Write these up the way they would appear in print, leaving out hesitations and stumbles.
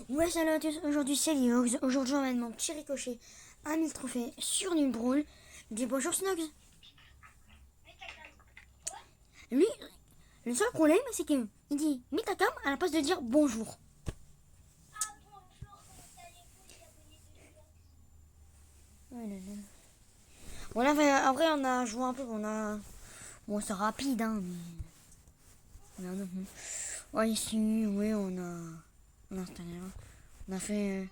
Ouais, salut à tous, aujourd'hui c'est Liox. Aujourd'hui on va mon petit ricochet à 1000 trophées sur Nul Brawl. Dis bonjour Snugs. Lui, le seul problème c'est qu'il dit mets ta cam à la place de dire bonjour. Ouais, là, là. Bon là, après on a joué un peu, Bon c'est rapide hein, mais... Ouais ici, oui On a installé là. On a fait...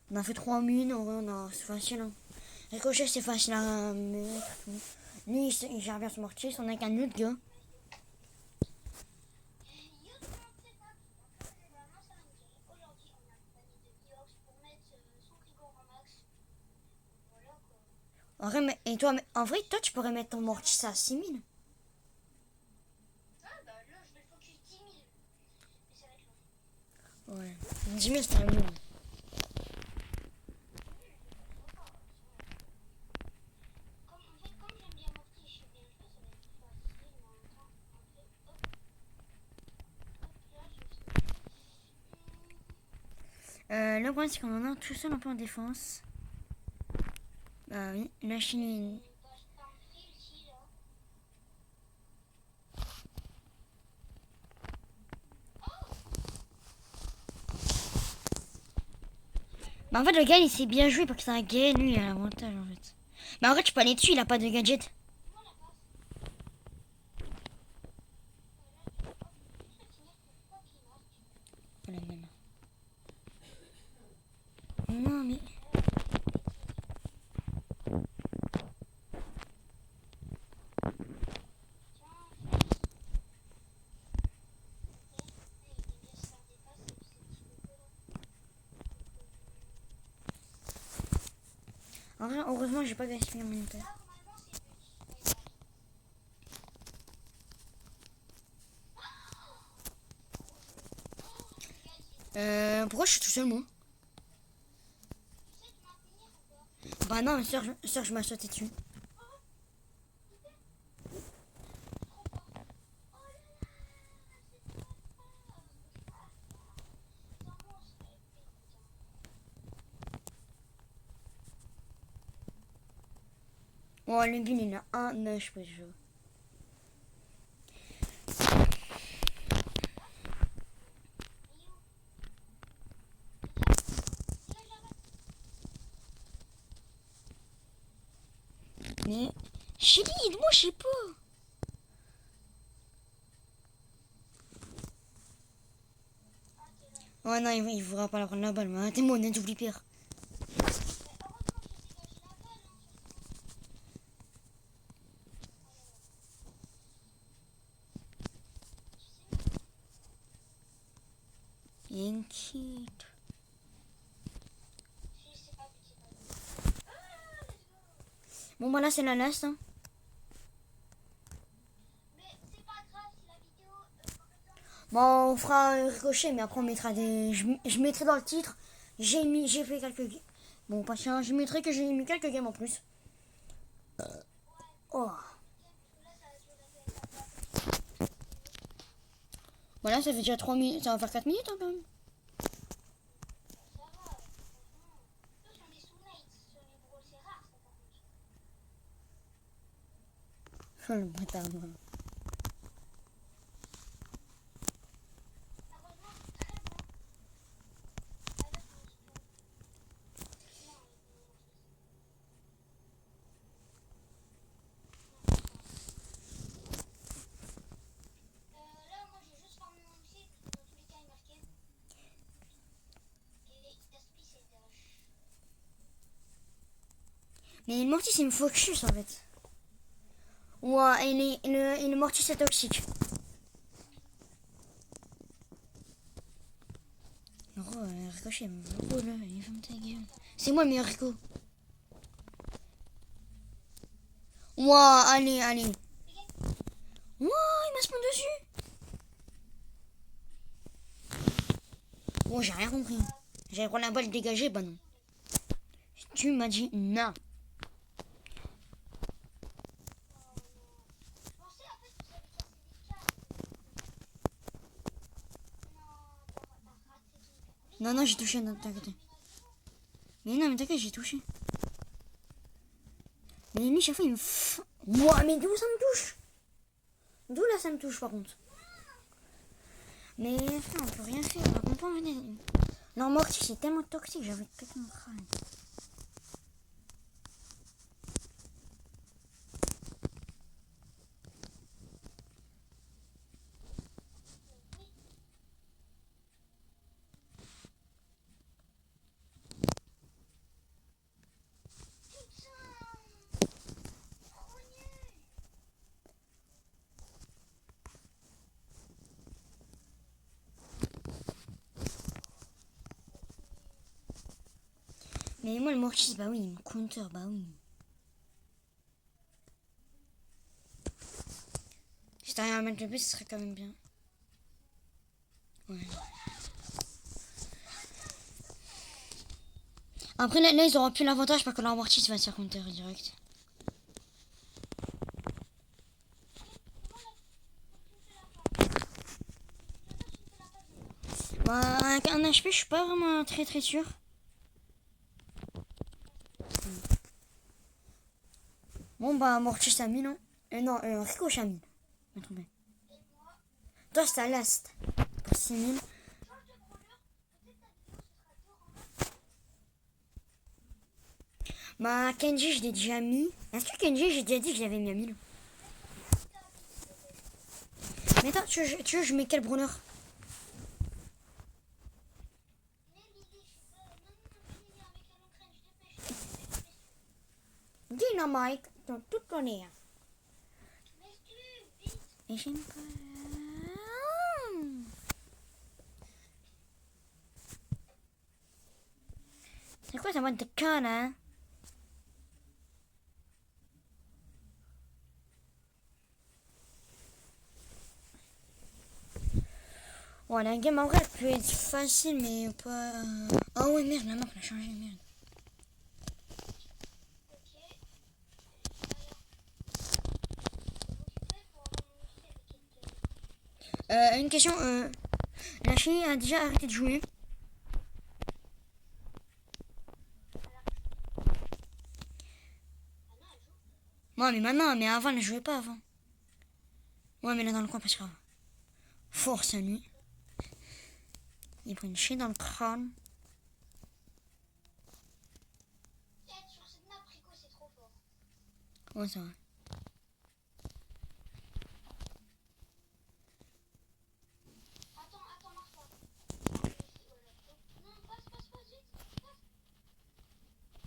On a fait 3 mines, en vrai c'est facile hein. Ricochet c'est facile à mettre. Lui il gère bien son mortier, on a qu'un autre gars. En vrai, et toi, en vrai, toi, tu pourrais mettre ton mortis à 6000. Ouais. 10 000, c'est un mieux. Le problème, c'est qu'on en a tout seul un peu en défense. Bah oui, la Chine. Bah en fait, le gars, il s'est bien joué parce que c'est un gay, lui, il a l'avantage en fait. Mais en vrai, tu peux aller dessus, il a pas de gadget. Oh là là là. Non, mais. En vrai, heureusement, j'ai pas gaspillé mon inter. Pourquoi je suis tout seul, moi? Bah non, mais Serge m'a sauté dessus. Oh, le bin, il a un HP, je joue. Mais. Chérie, moi, je sais pas. Oh non, il voudra pas la prendre la balle, mais t'es mon honnête, j'oublie pire. Inquiète. Bon, bah là, c'est la last. Hein. Bon, on fera un ricochet, mais après, on mettra des. Je mettrai dans le titre. J'ai fait quelques. Bon, pas chien, je mettrai que j'ai mis quelques games en plus. Oh. Voilà, ça fait déjà 3 minutes. Ça va faire 4 minutes hein, quand même. Oh, le bâtard. Mais le mortis, il me focus en fait. Ouais, et le mortis, c'est toxique. Oh, ricochet, oh là, il ferme ta gueule. C'est moi le meilleur rico. Ouah, allez. Ouah, il m'a spawn dessus. Oh, j'ai rien compris. J'allais prendre la balle dégagée, bah non. Tu m'as dit non. Non, non, j'ai touché, non, t'inquiète. Mais non, mais t'inquiète, j'ai touché. Mais lui, chaque fois, il me... Ouah, mais d'où ça me touche? D'où là, ça me touche, par contre? Mais frère, on peut rien faire, on va pas en venir. Non, Morty, c'est tellement toxique, j'avais pété mon crâne. Mais moi, le Mortis, bah oui, il me counter, bah oui. Si t'arrives à mettre le but, ce serait quand même bien. Ouais. Après, là ils auront plus l'avantage parce que leur Mortis va se faire counter direct. Bah, avec un HP, je suis pas vraiment très sûr. Bon, bah, Mortis a mis, non? Non, Ricochet a mis. Je me trompé. Toi, c'est à l'ast. Pour 6000. Bah, Kenji, je l'ai déjà mis. Est-ce que Kenji, j'ai déjà dit que je l'avais mis à 1000? Mais attends, tu veux, je mets quel Brunner? Dynamite dans toute l'honneur. Et j'aime pas. C'est quoi ça mode de con, hein? Ouais, la game en vrai elle peut être facile, mais pas. Ah ouais, merde, la map elle a changé, merde. Une question, la chérie a déjà arrêté de jouer. Ouais, mais maintenant, mais avant, elle ne jouait pas avant. Ouais, mais là dans le coin, parce que. Force à nuit. Il prend une chienne dans le crâne. Ouais, ça va.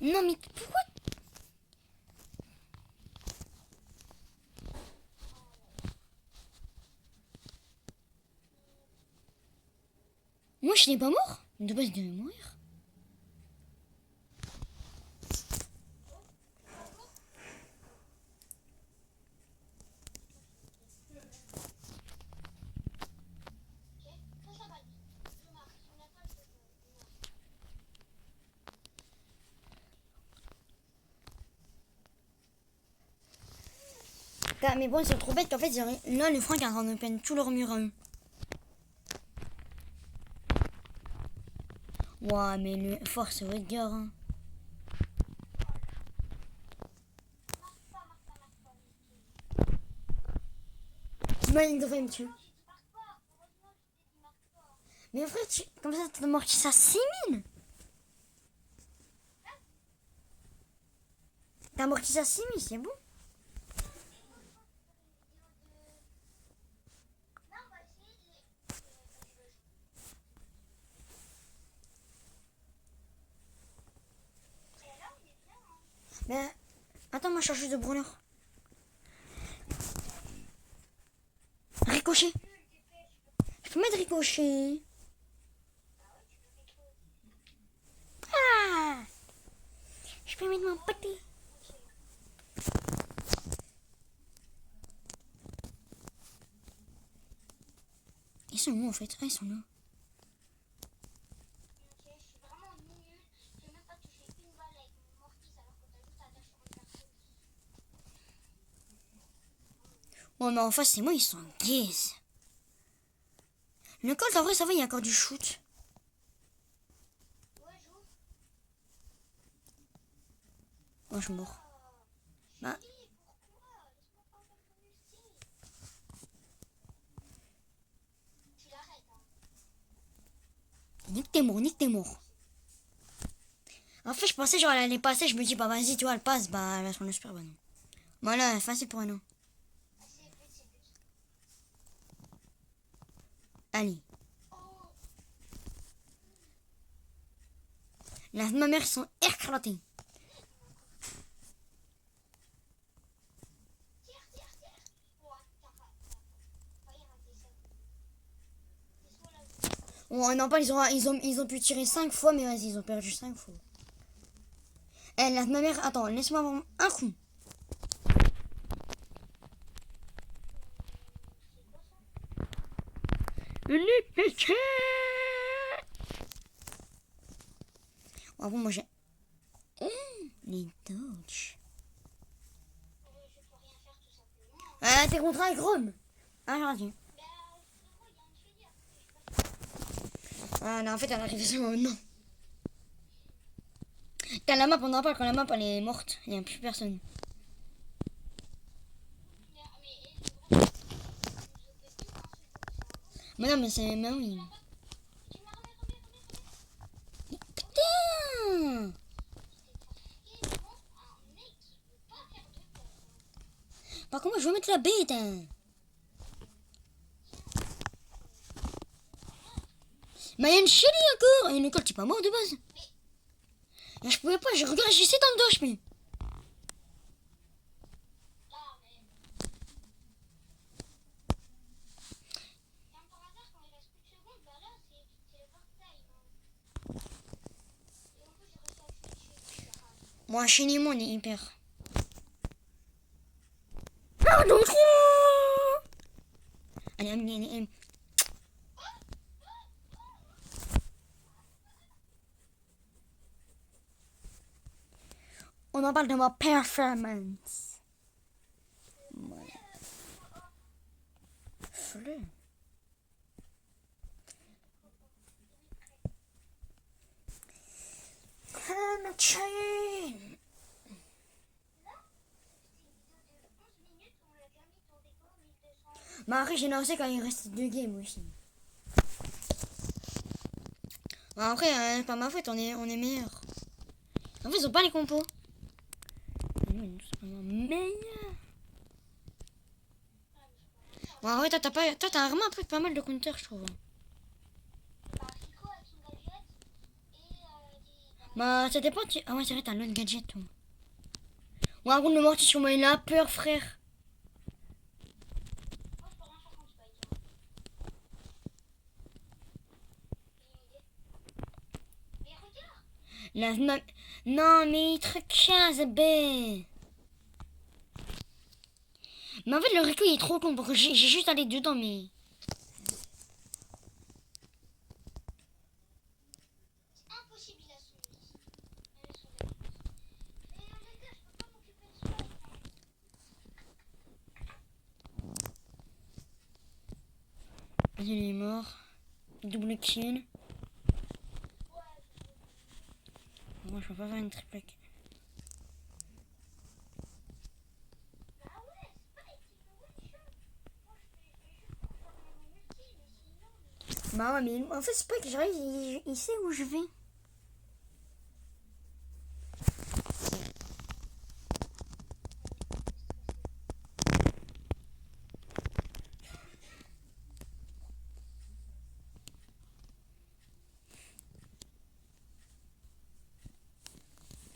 Non, mais pourquoi? Moi, je n'ai pas mort. De base, il devait mourir. Mais bon, c'est trop bête qu'en fait, là, les Francs sont en train de open tous leurs murs à eux. Ouah, mais le force au Edgar. Hein. Il devrait me tuer. Mais frère, comme ça, t'as amorti ça 6000. T'as amorti ça 6000, c'est bon. Mais attends, moi je cherche juste de brûleur. Ricochet. Je peux mettre ricochet. Ah, je peux mettre mon petit. Ils sont où en fait? Ah, ils sont là. Ouais, mais en face, c'est moi, ils sont gaze. Le Colt, en vrai, ça va, il y a encore du shoot. Oh, je suis mort. Bah. Nique t'es mort, nique t'es mort. En fait, je pensais genre elle allait passer, je me dis bah vas-y, tu vois, elle passe, bah elle va se prendre le super, bah non. Voilà, facile pour un non. Allez. La ma mère, ils sont éclatés. Oh non, pas, ils ont pu tirer 5 fois, mais vas-y, ils ont perdu 5 fois. Eh, la ma mère, attends, laisse-moi avoir un coup. Oh, bon, moi j'ai. Oh, les dodge. Ah, t'es contre un Chrome. Ah, j'ai raté. Ah, non, en fait, elle arrive seulement maintenant. Quand la map, on en parle, quand la map, elle est morte, il n'y a plus personne. Mais non, mais c'est. Mais oui. Putain! Par contre, moi, je vais mettre la bête, hein. Mais il y a une chérie encore. Et une école, t'es pas mort de base. Là, je pouvais pas, je regarde, j'essaie dans le dos, je mets. Moi, chez moi, on est hyper. Pardon. Allez, allez, allez, allez. On en parle de ma performance. Voilà. Fleu. Mais après, j'ai lancé quand il restait 2 games aussi. Bon, après, c'est pas ma faute, on est meilleurs. En fait, ils ont pas les compos. Nous, ils sont meilleurs. Bon, en vrai, toi, t'as vraiment pris pas mal de counter, je trouve. Bah, ça dépend. Ah ouais, c'est vrai, t'as l'autre gadget, toi. Ouais, en gros, le mortier sur moi, il a peur, frère. La... Non, mais il truc 15, B. Mais en fait, le Rico, il est trop con. Parce que j'ai juste allé dedans, mais. Il est mort. Double kill. Moi, je peux pas faire une triple kill. Bah ouais, mais en fait, c'est pas que j'arrive, il sait où je vais.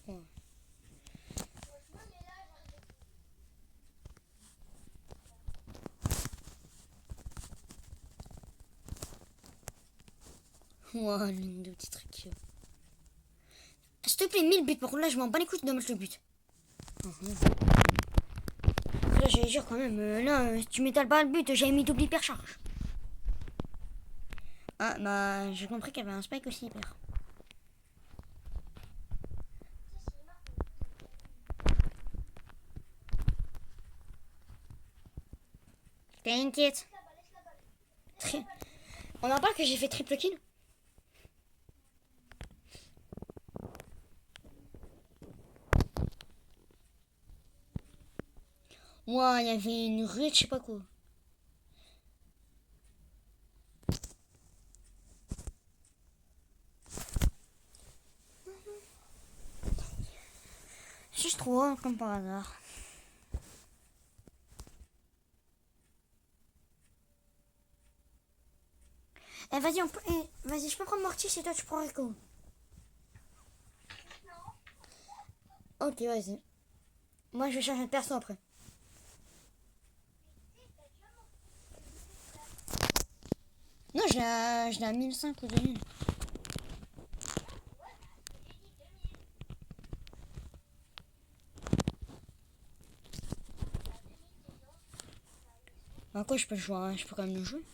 Ouais. Wow, l'une de petits trucs. S'il te plaît, 1000 buts. Par contre, là, je m'en bats les couilles de mettre le but. Là, j'allais dire quand même, là, si tu m'étales pas le but, j'avais mis double hypercharge. Ah, bah, j'ai compris qu'il y avait un spike aussi hyper. T'inquiète. On en parle que j'ai fait triple kill. Ouais, il y avait une rue, je sais pas quoi. Si je trouve, hein, comme par hasard. Eh, vas-y, vas-y, je peux prendre Mortis et toi tu prends Rico. Ok, vas-y. Moi, je vais changer de perso après. Non, je l'ai à 1005 ou 2000. Bah quoi, je peux jouer, hein, je peux quand même le jouer.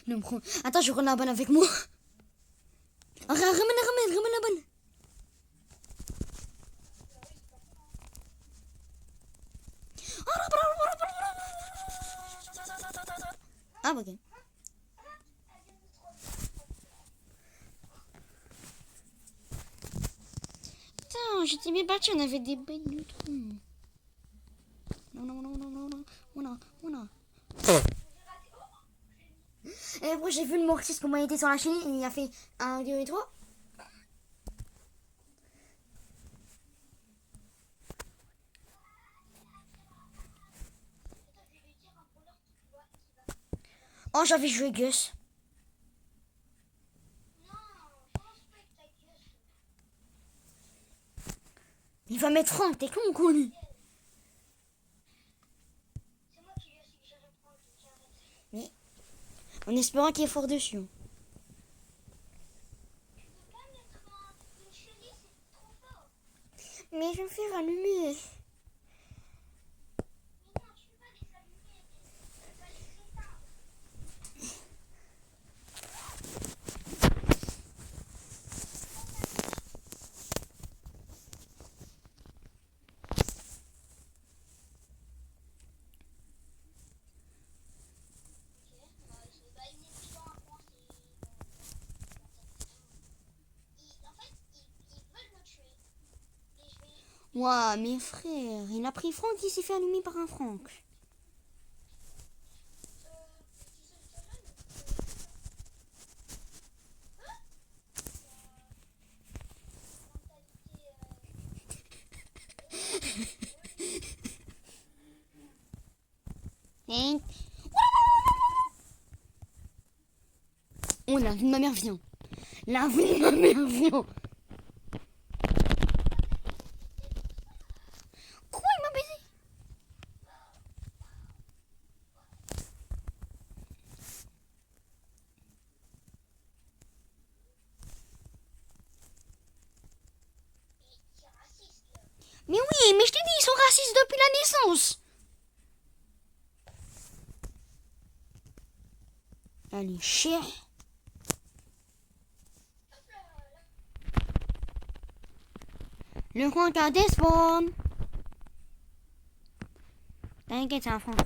Non, attends, je prends la balle avec moi. Ramène la balle. Ah, ok. Putain, j'étais bien parti, on avait des bêtes de trou. Non. Et après, j'ai vu le Mortis comment il était sur la chaîne, il a fait 1, 2 et 3. Oh, j'avais joué Gus. Il va mettre Franck, t'es con ou quoi lui? Mais en espérant qu'il est fort dessus. Mais je me fais rallumer. Ouah, mes frères, il a pris Franck, il s'est fait allumer par un Franck. Oh, la vie de ma mère vient. La vie de ma mère vient. Quoi, il m'a baisé? Mais oui, mais je t'ai dit, ils sont racistes depuis la naissance. Allez, cher. Le Franck a des spawn. T'inquiète, c'est un Franck.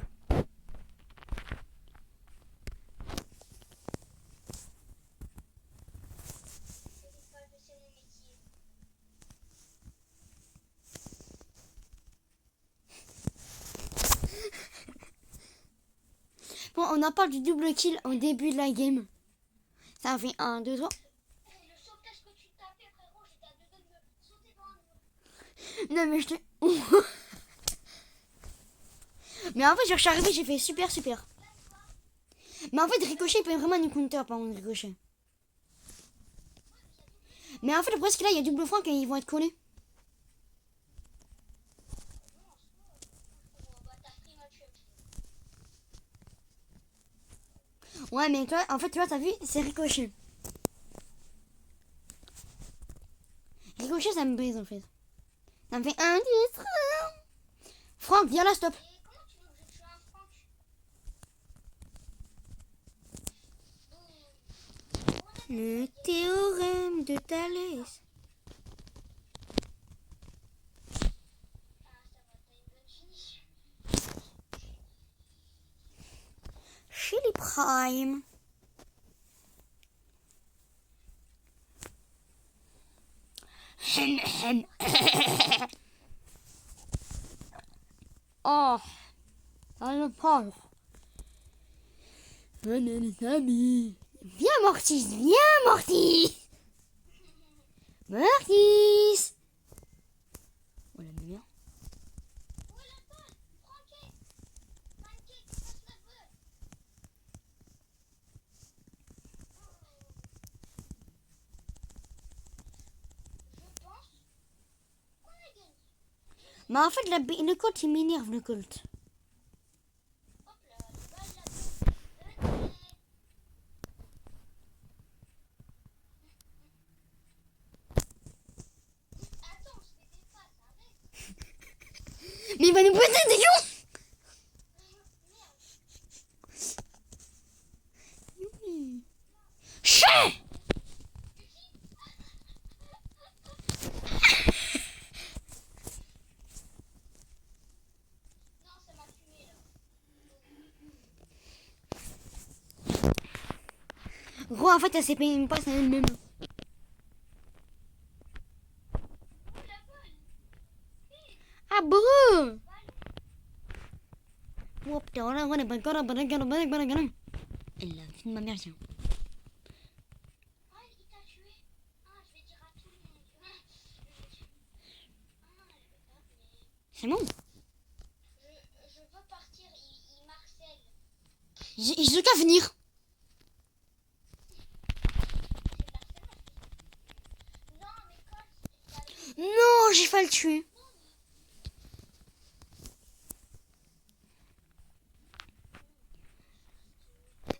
Bon, on n'a pas du double kill au début de la game. Ça fait 1, 2, 3. Non, mais je te. Mais en fait, je suis arrivé, j'ai fait super. Mais en fait, Ricochet, il peut vraiment nous counter par contre, Ricochet. Mais en fait, le problème, c'est que là, il y a double Franck et ils vont être collés. Ouais, mais toi, en fait, tu vois, t'as vu, c'est Ricochet. Ricochet, ça me brise en fait. Ça me fait 1, 2, 3. Franck, viens là, stop. Et comment tu veux que je tue un Franck? Le théorème de Thalès. Ah, ça va, t'as une bonne finition. Chez les Prime. Oh, ça le prend. Les amis. Viens, Mortis, viens, Mortis. Mortis. Oh la lumière. Où est la balle? Franquet! Pancake, passe la balle! Je pense qu'on a gagné. Mais en fait, le Colt, il m'énerve, le Colt. Hop là, la balle là-bas. Donnez. Attends, je fais des passes, arrête. Mais il va nous poser des gens. Merde. Chien. Non, ça m'a fumé là. Gros, en fait, elle s'est payée une passe à elle-même. Où est la balle? Ah bon? Oh putain, elle a vu de ma mère, tiens. Ah, il t'a tué. Ah, je vais dire à tout le monde. Ah, elle avait pas, mais... C'est bon. Je veux partir, il marcelle. Ils ont qu'à venir. Non, mais quand Non, j'ai failli le tuer.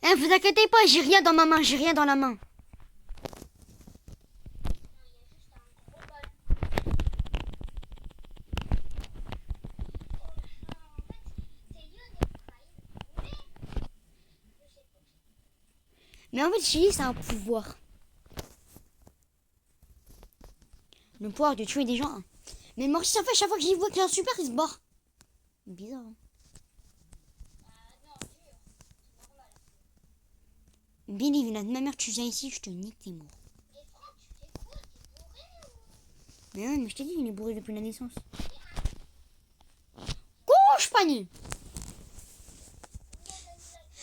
Eh, vous inquiétez pas, j'ai rien dans ma main, j'ai rien dans la main. il y a juste un gros ballon. Oh là, en fait, c'est Lionel Prime, mais je sais pas. Mais en fait, Chili, c'est un pouvoir. Le pouvoir de tuer des gens. Mais Mortis, en fait, chaque fois que j'y vois qu'il a un super, il se barre. Bizarre. Hein. Ah non, dur, c'est normal. Billy, la ma mère, tu viens ici, je te nique, t'es mort. Mais Franck, tu fais quoi? T'es bourré ou... Mais ouais, mais je t'ai dit, il est bourré depuis la naissance. Couche, panier.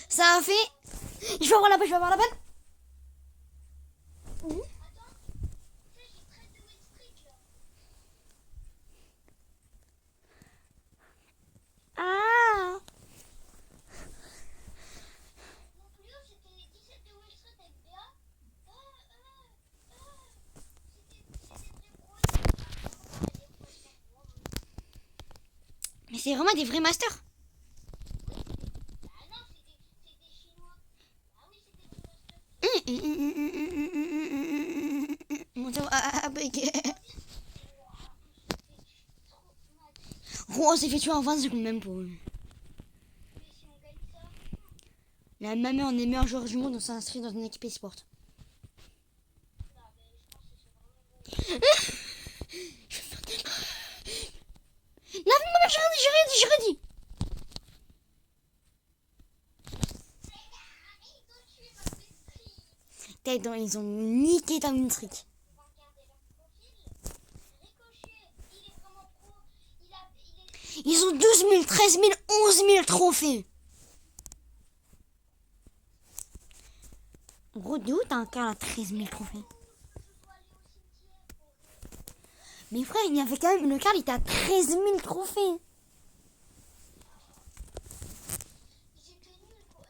Ça a fait. Je vais avoir la balle, je vais avoir la balle. Attends, tu sais, j'ai très de win streak là. Ah. Mon plus haut, c'était 17 de win streak avec BA. C'était très gros. Mais c'est vraiment des vrais masters. Ah non, c'est des Chinois. Ah oui, c'était des masters. Mon cerveau a bugué. Trop mal. Oh, on s'est fait tuer en 20 secondes même pour eux. Mais si on gagne ça... La même on est meilleur joueur du monde, on s'est inscrit dans une équipe e-sport. Non, mais je pense que c'est vraiment bon. Non, mais j'ai rien dit. Ils ont tué ma petite. Ils ont niqué ta win streak. On va regarder leur profil. Ricochet, il est vraiment pro. Il est... Ils ont 12 000, 13 000, 11 000 trophées. Gros, d'où t'as un cas à 13 000 trophées? Je dois aller au cimetière pour... Mais frère, il y avait quand même le Carl, il était à 13 000 trophées. Ils étaient nuls quoi.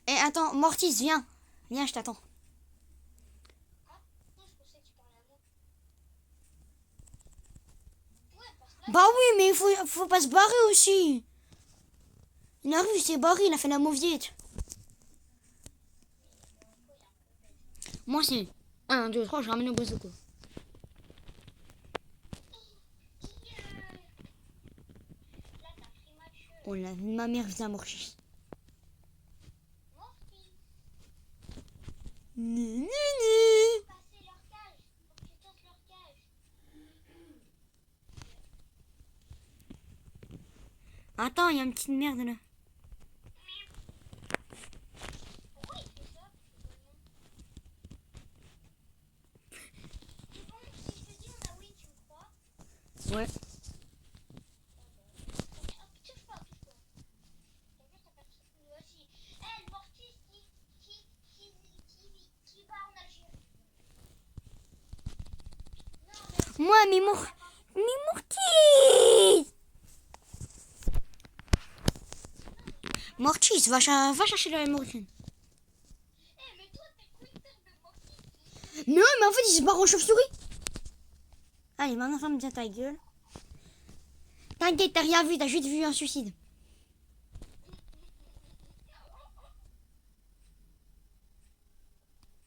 Eh, attends, Mortis, viens. Viens, je t'attends. Ah, non, je pensais que tu parlais à moi. Ouais, parce que là, Bah oui, mais faut pas se barrer aussi. Il arrive, il s'est barré, il a fait la mauviette. Moi, c'est 1, 2, 3, je ramène au bazooka. Oh là, ma mère faisait un Mortis. Morty, Ni, ni, ni. passer leur cage. Faut que tu casses leur cage. Attends, il y a une petite merde là. Pourquoi il fait ça? C'est bon, si je te dis on a oui, tu me crois? Ouais. Hop, touche pas, touche pas. T'as vu, t'as pas de lui aussi. Eh, le Mortis qui va en Algérie. Non, mais Moi, mais Mortis. Mortis, va chercher la Mortis. mais toi, t'es Twitter de Mortis. Mais ouais, mais en fait, il se barre en chauve-souris. Allez, maintenant, ferme bien ta gueule. T'inquiète, t'as rien vu, t'as juste vu un suicide.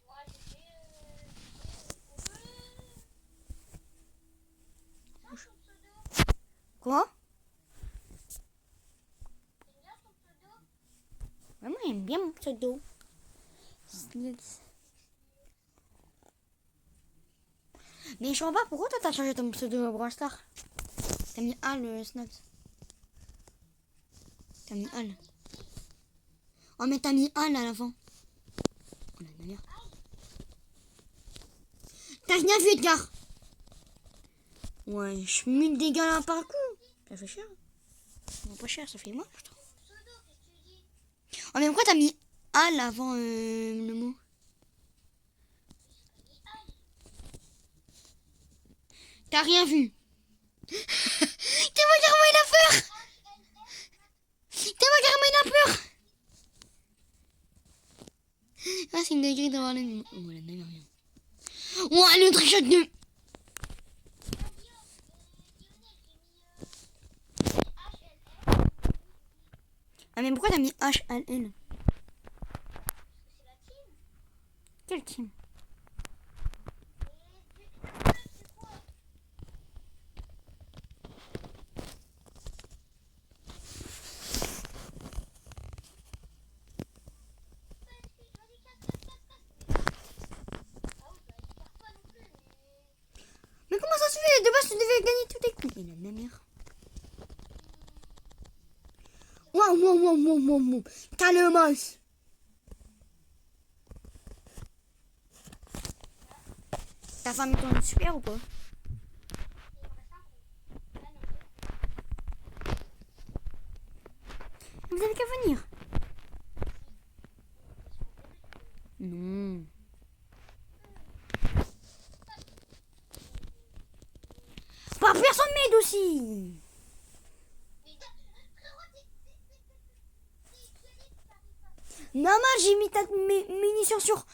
Ouais, j'ai fait. Ça, ton pseudo. Quoi? T'aimes bien ton pseudo? Ouais, moi, j'aime bien mon pseudo. Snills. Mais je comprends pas pourquoi toi t'as changé ton pseudo Brawl Star. T'as mis Al Snaps. T'as mis Al. Oh mais t'as mis Al à l'avant. Oh la manière. T'as rien vu Edgar. Ouais, je mets des dégâts là par coup. Ça fait cher. Non pas cher, ça fait moche. Ton pseudo, qu'est-ce que tu dis? Oh mais pourquoi t'as mis Al avant le mot? T'as rien vu. T'as vu carrément il a peur. T'as vu carrément il a peur. Ah c'est une dinguerie d'avoir le mot. Oh la dinguerie. Ouais le trichot de... Ah mais pourquoi t'as mis HLN? C'est la team. Quel team? C'est quoi? Vas-y, casse. Ah oui, bah, il perd pas non plus, mais. Mais comment ça se fait? De base tu devais gagner tous tes coups. Il a la mère. Wow. Calmos. T'as fait ton super ou pas? Il me reste un coup. Ah non, Vous avez qu'à venir. Non. Pas personne m'aide aussi. Normal, j'ai mis ta munition sur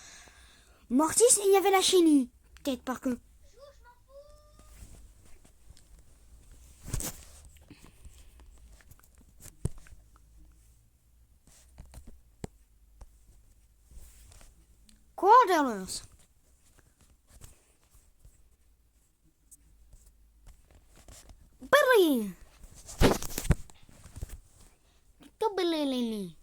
Mortis et il y avait la chenille. Peut-être par que. Quarterless. Berry. Lili.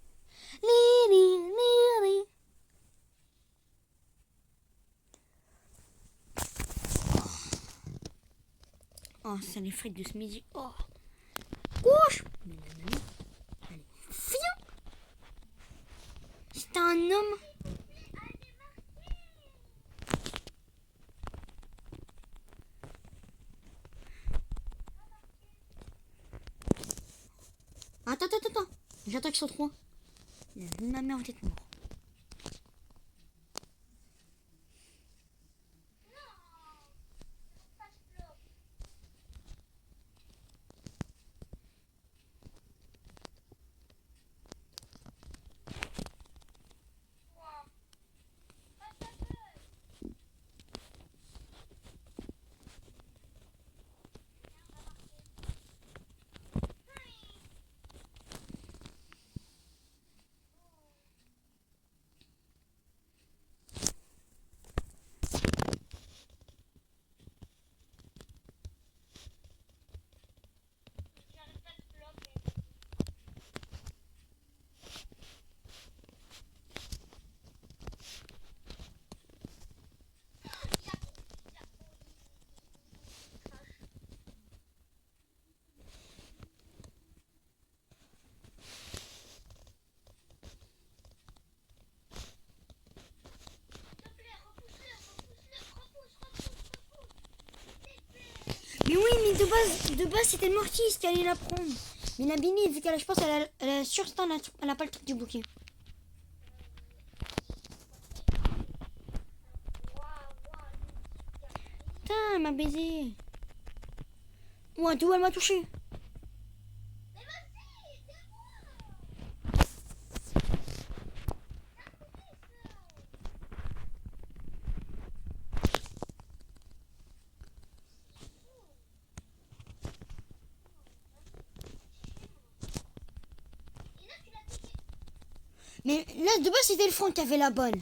Oh, ça les frites de ce midi. Oh. Gauche. Allez, viens. C'est un homme. Attends. J'attaque sur 3. Ma mère, vous êtes mort. oui, mais de base c'était Mortis qui allait la prendre. Mais Nabini, vu qu'elle, je pense, elle a sur stand, elle a pas le truc du bouquet. Putain, elle m'a baisé. Ouais, d'où elle m'a touché. Mais vas-y, c'est moi. Et là, tu l'as piqué. Mais là, de base, c'était le front qui avait la bonne.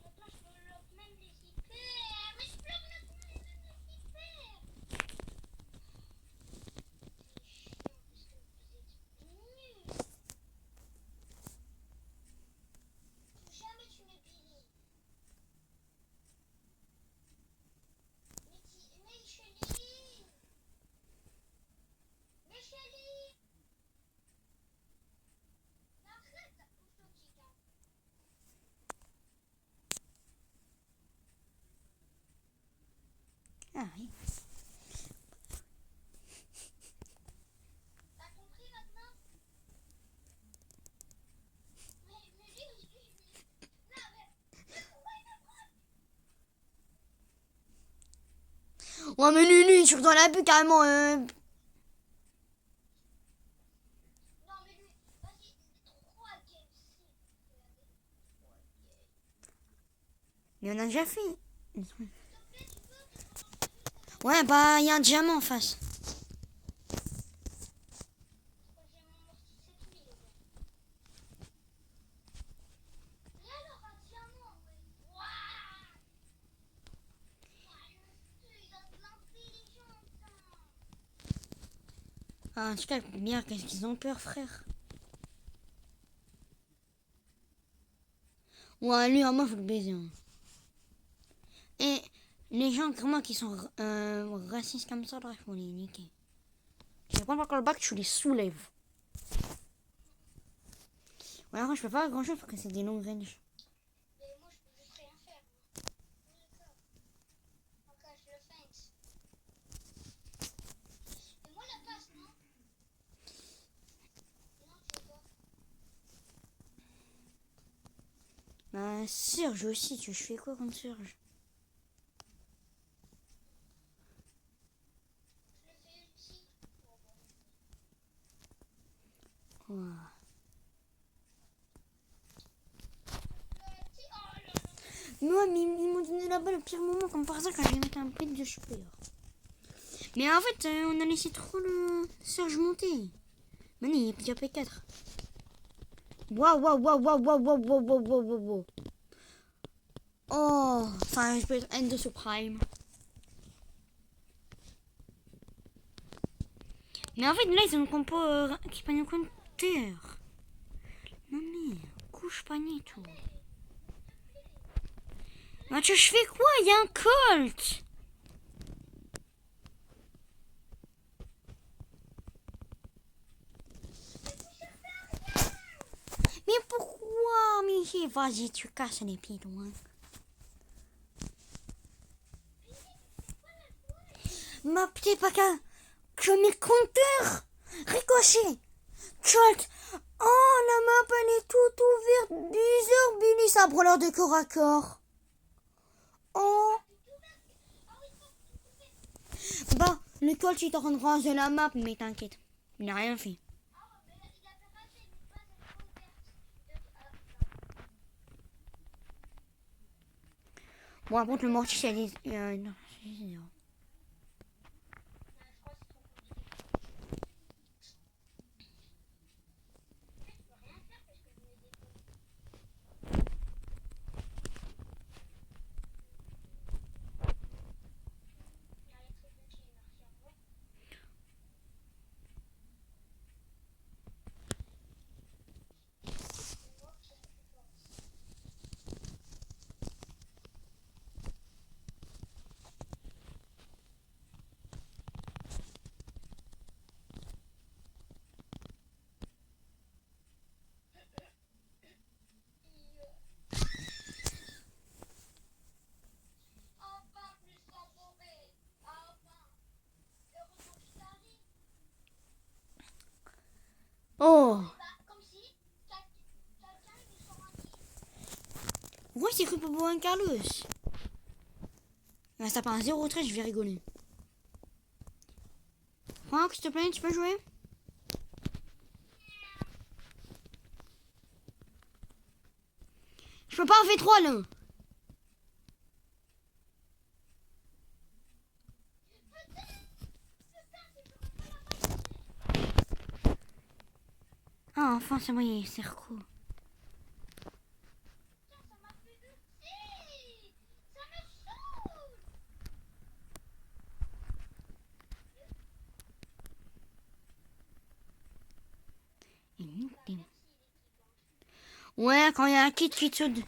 Maintenant, je bloque même les hyper. Mais je bloque maintenant même les hyper. C'est chiant parce que vous êtes nuls. Jamais tu mets Billy. Mais Chélie. Mais Chélie. Mais arrête, ta poteau qui gagne. Ah oui. T'as compris maintenant? Mais lui. Non, mais pourquoi il me prend? Ouais, mais lui, sur dans la bulle carrément. Non, mais lui, vas-y, 3 games. Regardez, 3 games. Mais on a déjà fait. S'il te plaît, tu peux? Ouais, bah, il y a un diamant en face. J'ai mon mortier 7000, gars. Et alors, un diamant, ouais. Waouh! Il a de l'intelligence, hein. Ah, en tout cas, bien, qu'est-ce qu'ils ont peur, frère. Ouais, lui, moi, faut le baiser. Hein. Et les gens, vraiment, qui sont racistes comme ça, là, il faut les niquer. Je prends encore le bac, je les soulève. Ouais, alors, je peux pas grand-chose parce que c'est des longues range. Mais moi, je peux juste rien faire. D'accord. Ok, je le feinte. Et moi, la passe, non? Non, tu veux pas? Bah, Surge aussi, je fais quoi comme Surge? Je le fais ulti. Ouais. Ulti. Oh là là. Moi, mais ils m'ont donné la balle au pire moment, comme par hasard, quand je vais mettre un prix de supérieur. Mais en fait, on a laissé trop le Surge monter. Maintenant, il est déjà P4. Waouh, waouh, waouh, waouh, waouh, waouh, waouh, waouh, waouh, waouh, waouh. Oh, enfin, je peux être end de ce prime. Mais en fait, là, ils ont une compo qui prennent un compteur. Non, mais, couche panier tout. Mathieu, je fais quoi? Il y a un Colt. Mais pourquoi, Mickey? Vas-y, tu casses les pieds, toi. Ma petite pas que mes compteurs ricochet. Colt. Oh, la map, elle est toute ouverte. Bizarre, Billy, ça brûleur de corps à corps. Oh. Bah, le Colt, il te rendra de la map, mais t'inquiète. Il n'a rien fait. Ah, mais il a pas fait une base ouverte. Bon, par contre, le mortier, il y a des... non, c'est zéro. Je crois que c'est trop compliqué. Je peux rien faire parce que je me défends. Il y a les trucs de qui marquent. Ouais. C'est moi qui ai le plus fort. Pourquoi il s'est cru pour Juan Carlos? Il va se taper un 0-13, je vais rigoler. Franck, s'il te plaît, tu peux jouer? Je peux pas en faire 3 là. Ah, enfin, c'est moi, il est Serco. Putain, ça m'a fait ulti. Ça me saoule. Ouais, quand il y a un kit qui te saute.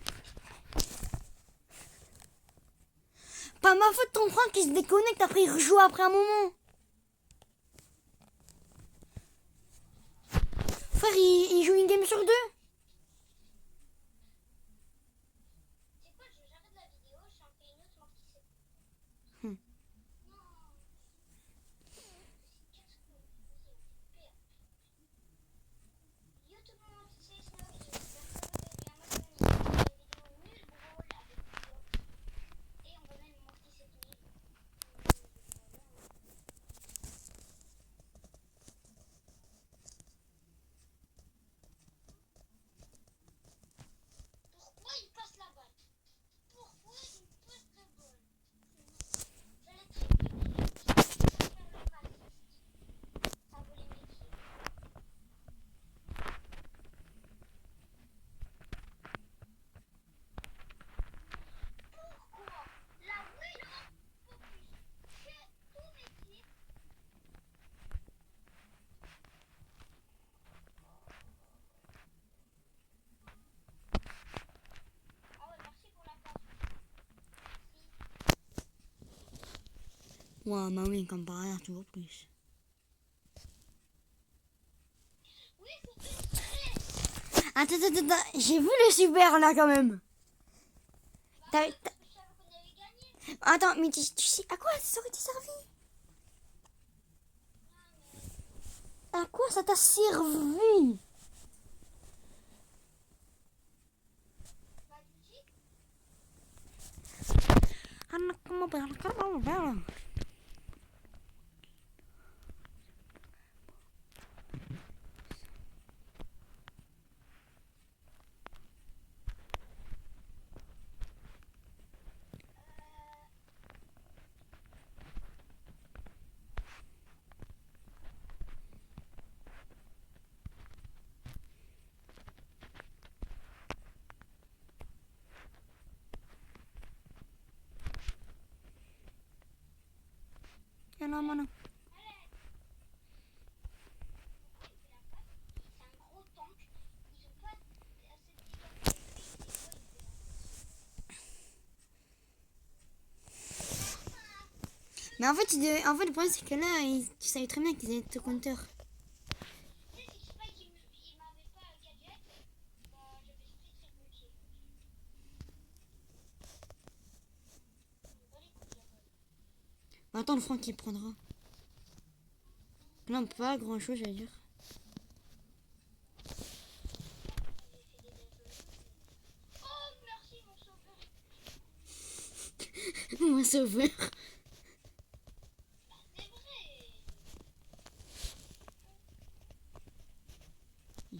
Pas ma faute, ton Franck qui se déconnecte, après il rejoue après un moment. Frère, il joue une game sur 2. C'est quoi, j'arrête la vidéo, je suis en fais une autre, moi qui sais. Hmm. Non. YouTube moi qui sais, sinon je vais faire des vidéos nulles, drôles, avec et on va même monter cette nuit. Pourquoi il passe la balle? Pourquoi il passe la balle? Je l'ai triplé. Je vais faire le pass. Ça voulait m'écrire. Pourquoi? La Willow focus que tous mes tirs. Ah ouais, merci pour la passe. Ouais, bah oui, comme par hasard, toujours plus. Oui, faut filtrer. Attends, j'ai vu le super là quand même. Bah oui, parce que je savais qu'on avait gagné. Attends, mais tu sais à quoi ça aurait servi? À quoi ça t'a servi? Bah tu dis, Comment faire? Non. c'est un gros tank. Ils ont pas assez de dégâts pour le Mais en fait, le problème c'est que là, tu savais très bien qu'ils allaient te counter. Tu sais, si Spike il m'avait pas gadget, bah j'avais split triple kill. Bah les couilles la balle. Attends, le Franck il prendra. Là, on peut pas grand chose à dire. Oh merci mon sauveur. Mon sauveur. C'est vrai. Et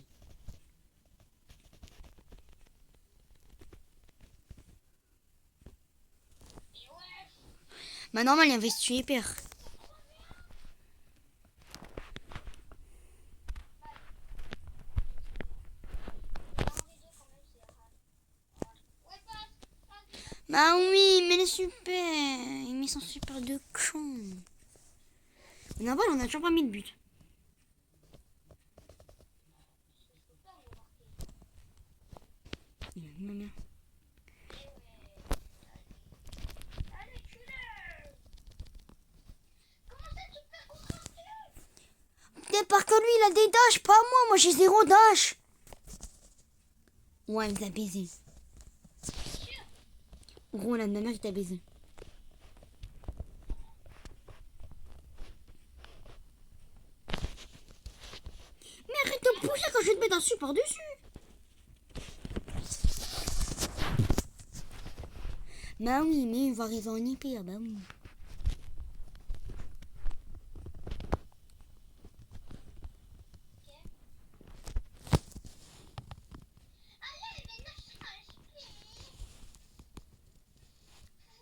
ouais. Bah, normal, il avait tué hyper. Bah oui, mais les super. Il met son super de con. Normal, on a toujours pas mis de but. Maman. Allez, tue-le. Comment ça tu peux contre-attaquer? Peut-être parce que lui, il a des dashs, pas moi. Moi, j'ai 0 dash. Ouais, il t'a baisé. Gros, la nana, il t'a baisé. Mais arrête de pousser quand je vais te mettre un support dessus. Bah oui, mais il va arriver en hyper, bah oui. Allez, mais lâche-moi,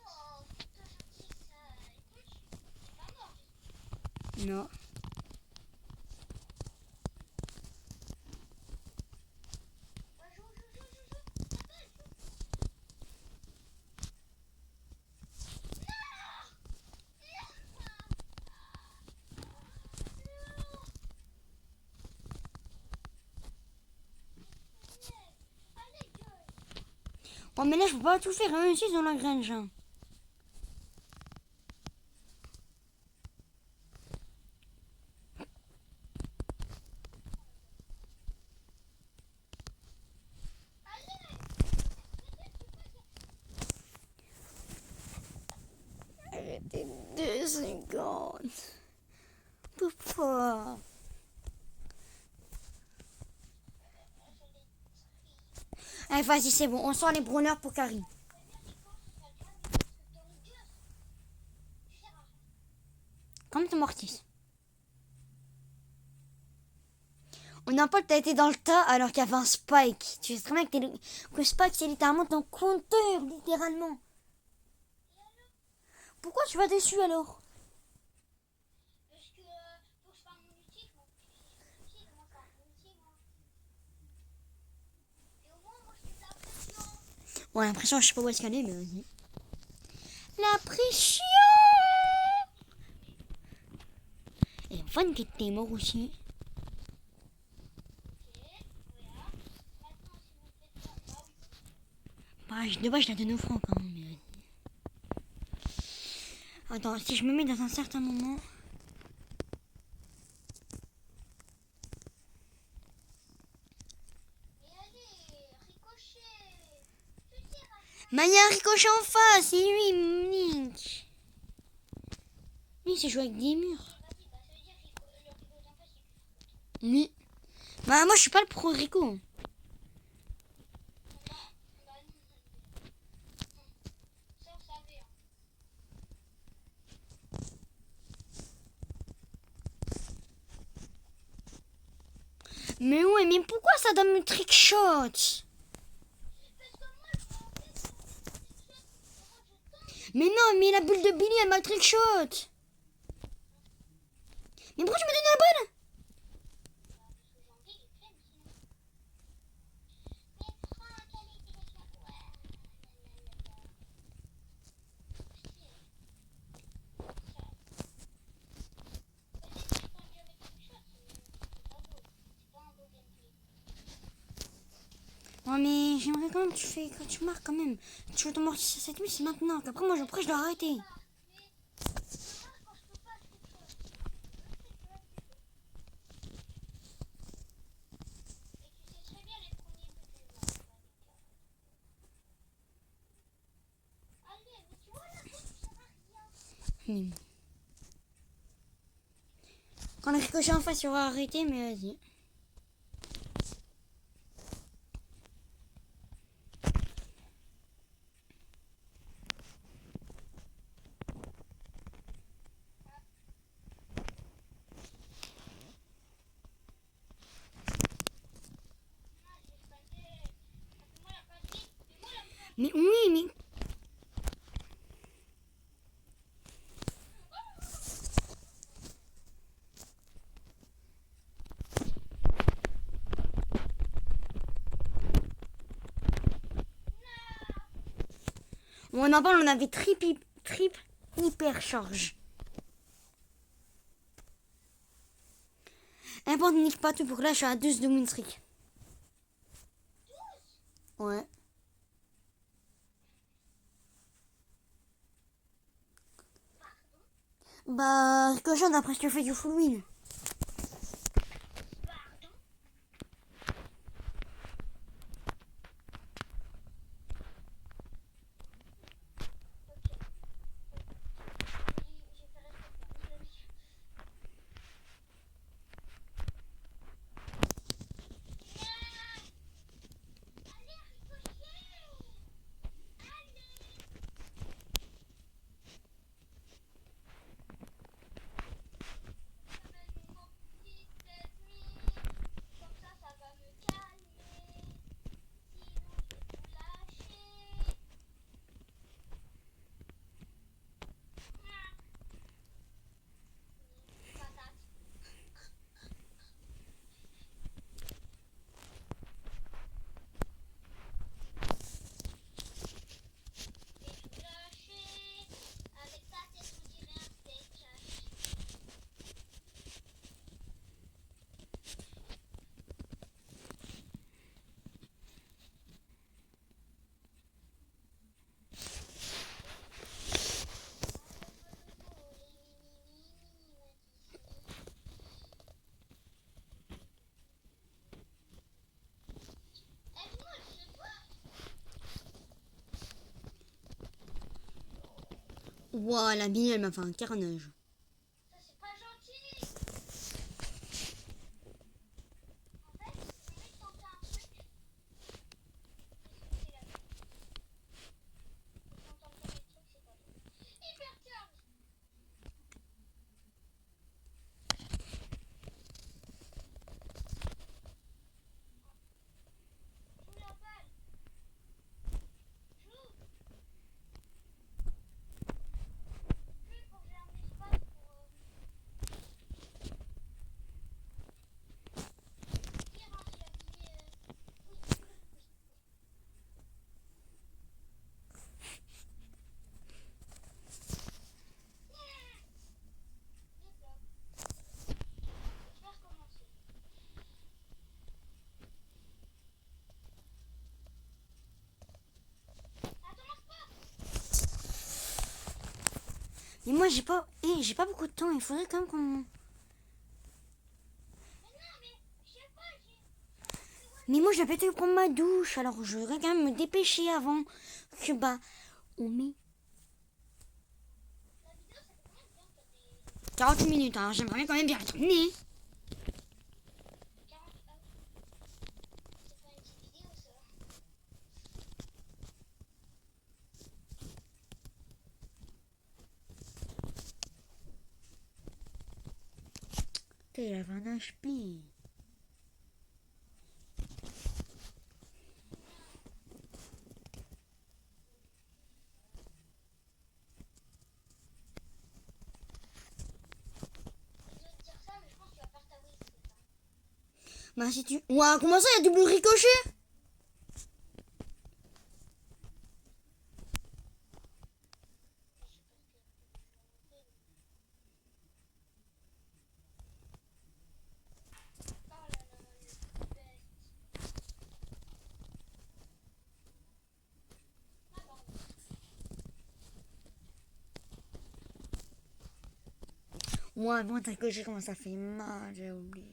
oh, putain, gentil, ça. Écoute, t'es pas mort. Non. Ouais, joue. Ça va, joue. Allez, gueule. Oh, mais là, je peux pas tout faire, hein, ici, dans la grange. Hein. Arrêtez 2 secondes. Pourquoi? Allez, vas-y, c'est bon. On sort les brûleurs pour Carrie. Comme ton mortis. On n'a pas été dans le tas alors qu'il y avait un Spike. Tu sais très bien que Spike, c'est littéralement ton compteur, littéralement. Pourquoi tu vas dessus alors? Parce que pour que je parle mon outil, moi, je parle mon outil, moi. Et au moins, moi, je fais de la pression. Bon, la pression, je sais pas où est-ce qu'elle est, mais vas-y. La pression! Et Van qui était mort aussi. Bah, de base, je la donne au franc quand même. Mais... Attends, si je me mets dans un certain moment. Mais allez, ricochet. Mais il y a un ricochet en face, et lui, Nick. Lui, c'est joué avec des murs. Vas-y, bah ça veut dire que le ricochet en face, Oui. Bah, moi, je suis pas le pro Rico. ça, on savait. Hein. Mais ouais, mais pourquoi ça donne me trick shot? Parce que moi, je m'en fais. Mais non, mais la bulle de Billy, elle m'a trick shot. Mais pourquoi tu me donnes la balle? Ouais, mais j'aimerais quand même que tu marques quand même. Tu veux ton mortis à 7000, c'est maintenant. Qu'après, moi, après, je dois arrêter. Hmm. Quand le ricochet en face, il aura arrêté, mais vas-y. Mais oui, mais... On en parle, on avait triple hyper charge. Importe, nique pas tout pour que là, je suis à 12 de win streak. Ouais. Bah, ricochet, on a presque fait du full win. Ouah, la bille, elle m'a fait un carnage. Ça, c'est pas gentil. En fait, j'ai envie de tenter un truc. C'est la peine. Quand on tente des trucs, c'est pas bon. Hyper charge. Joue la balle. Joue. Joue pour que j'ai un espace pour dire hein, il a dit oui. Développe. Je vais recommencer. Attends, lance pas. Mais moi, j'ai pas beaucoup de temps. Il faudrait quand même qu'on... Mais non, mais je sais pas, Mais moi, je vais peut-être prendre ma douche. Alors, je voudrais quand même me dépêcher avant que, on met la vidéo ça fait combien de temps que t'es 40 minutes. Alors, j'aimerais bien quand même bien la terminer. 40 heures. C'est pas une petite vidéo ça. Il avait un HP. Désolé de dire ça, mais je pense que tu vas perdre ta Wii. Bah, si tu... Ouah, comment ça, il y a double ricochet? Oh là là, le bête. Ah pardon. Ouah, bon, t'as ricochet, comment ça fait mal, j'ai oublié.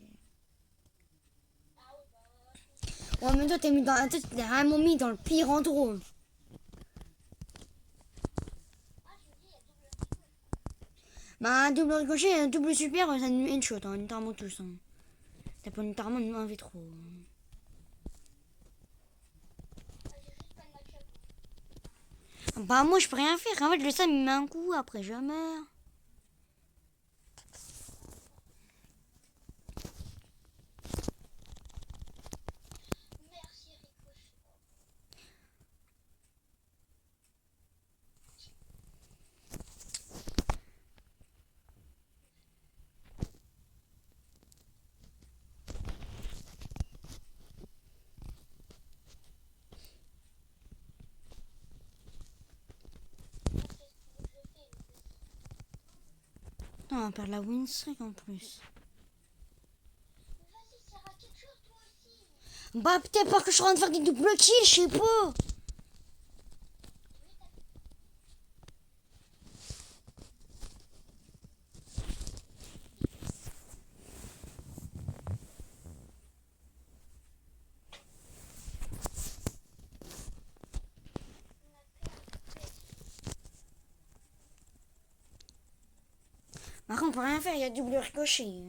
Ah oui, bah. Ouais, mais toi, t'es mis dans la tête, t'es vraiment mis dans le pire endroit. Ah, je me dis, il y a double ricochet. Bah, un double ricochet et un double super, ça nous une shot, hein, littéralement tous. Hein. T'as pas littéralement nous enlever trop. Ah, j'ai juste pas de match-up. Bah, moi, je peux rien faire. En fait, le Sam, il met un coup, après, je meurs. Merci, ricochet. Après, ce que je fais, Non, on va perdre la win streak en plus. mais vas-y, sert à quelque chose, toi aussi. Bah, peut-être pas que je suis en train de faire des double kills, je sais pas. Par contre, on peut rien faire, il y a double ricochet.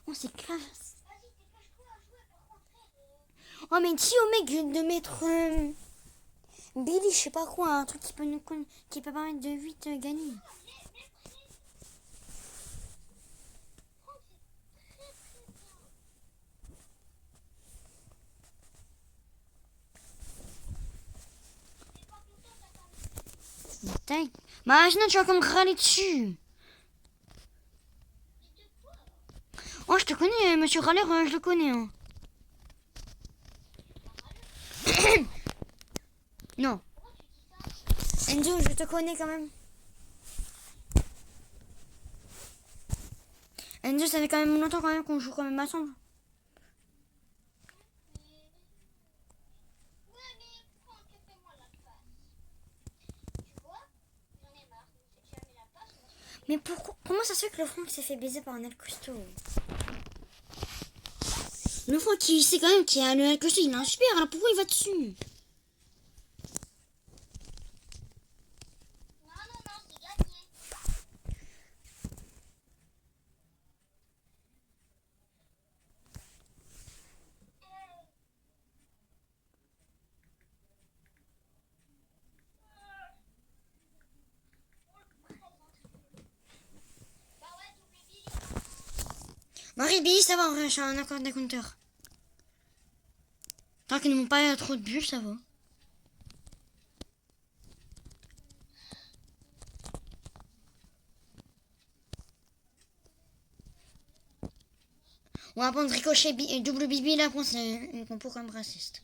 Oh, c'est classe. Vas-y, dépêche-toi à jouer pour rentrer. Oh, mais si au mec de mettre Billy, je sais pas quoi, un truc qui peut permettre de 8 gagner. Tac. Bah, sinon, tu vas comme râler dessus. Oh, je te connais, monsieur Râleur, je le connais. Hein. Non. Enzo, je te connais quand même. Enzo, ça fait quand même longtemps quand même qu'on joue quand même ensemble. Ouais, mais prends, fais-moi la passe. Tu vois, j'en ai marre. Si tu as mis la passe, moi, Mais pourquoi, comment ça se fait que le Franck s'est fait baiser par un El Custo? Le Franck, il sait quand même qu'il y a le El Custo, il a un super, alors pourquoi il va dessus? Marie, Billy, ça va, en vrai, j'ai un accord des compteurs. Tant qu'ils ne m'ont pas trop de bulles, ça va. On va prendre ricochet double bibi là, pour c'est une compo comme raciste.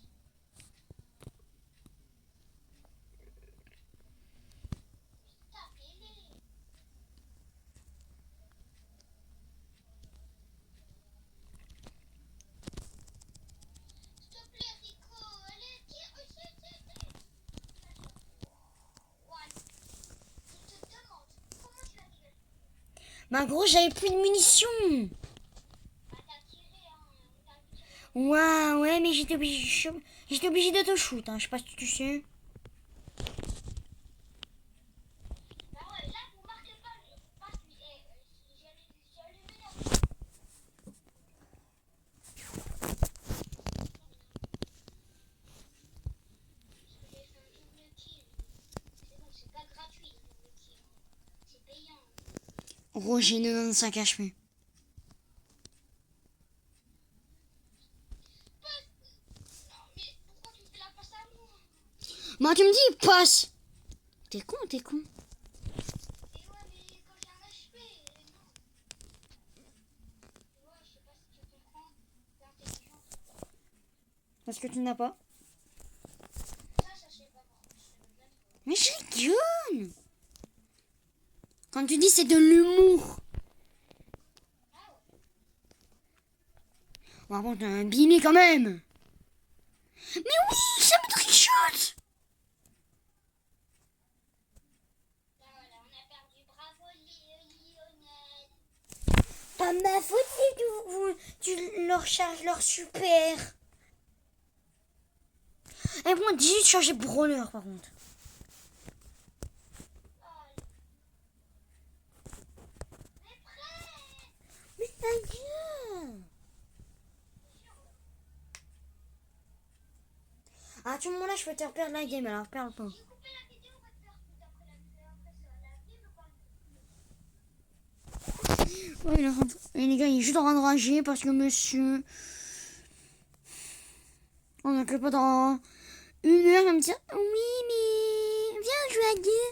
S'il te plaît, Rico, allez, tire, Juan, je te demande, comment tu as tiré? Bah gros, j'avais plus de munitions. Bah, t'as tiré, hein, t'as tiré. Ouais, mais j'étais obligé de te shoot, hein. Je sais pas si tu sais. Bah ouais, là, vous marquez pas, j'allais venir. J'ai fait un double kill. C'est bon, c'est pas gratuit, le double kill. C'est payant. Gros, j'ai 95 HP. Non, mais pourquoi tu fais la passe à moi? Bah tu me dis, passe. T'es con. Et ouais, mais quand j'ai un HP, non. Ouais, je sais pas si tu comprends. T'es intelligente. Parce que tu n'as pas. Ça, je sais pas pourquoi. Je sais même pas. Mais je rigole. Quand tu dis c'est de l'humour. Ah ouais. Par contre, un Billy quand même. Mais oui, ça me trichote. Là, voilà, on a perdu. Bravo, Lionel. Pas ma faute si tu leur charges leur super. Et bon, 18 chargé Brawler par contre. Mais prêt. Mais adieu. À tout moment là, je peux te faire perdre la game, alors perds pas. J'ai coupé la vidéo, on va te faire tout après la game, ou pas? Ouais, les gars, il est juste en train de rager parce que monsieur. On n'a que pas dans 1 heure, il va me dire oui, mais viens jouer à deux.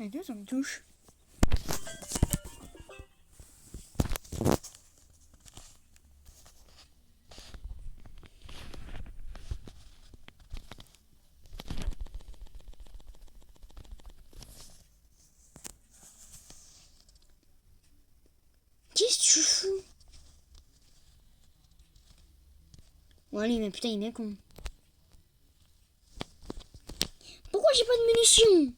Et deux, ça me touche. Qu'est-ce que tu fous? Bon, allez, mais putain, il est con. Pourquoi j'ai pas de munitions?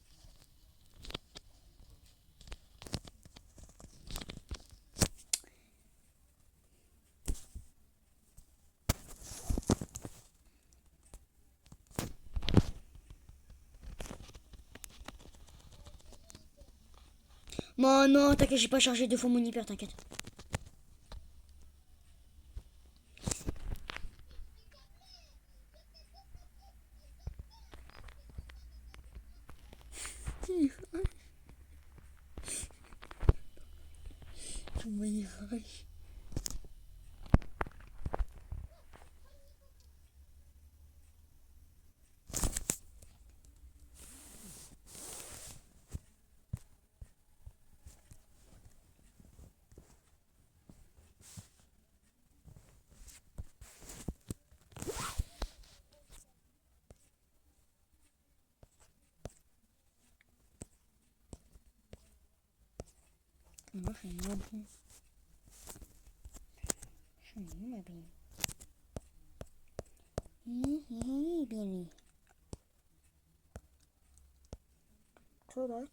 Non, t'inquiète, j'ai pas chargé 2 fois mon hyper, t'inquiète. Moi, je suis une mobile. Je suis une mobile. Billy. Too bad.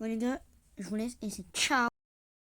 Bon les gars, je vous laisse et c'est ciao.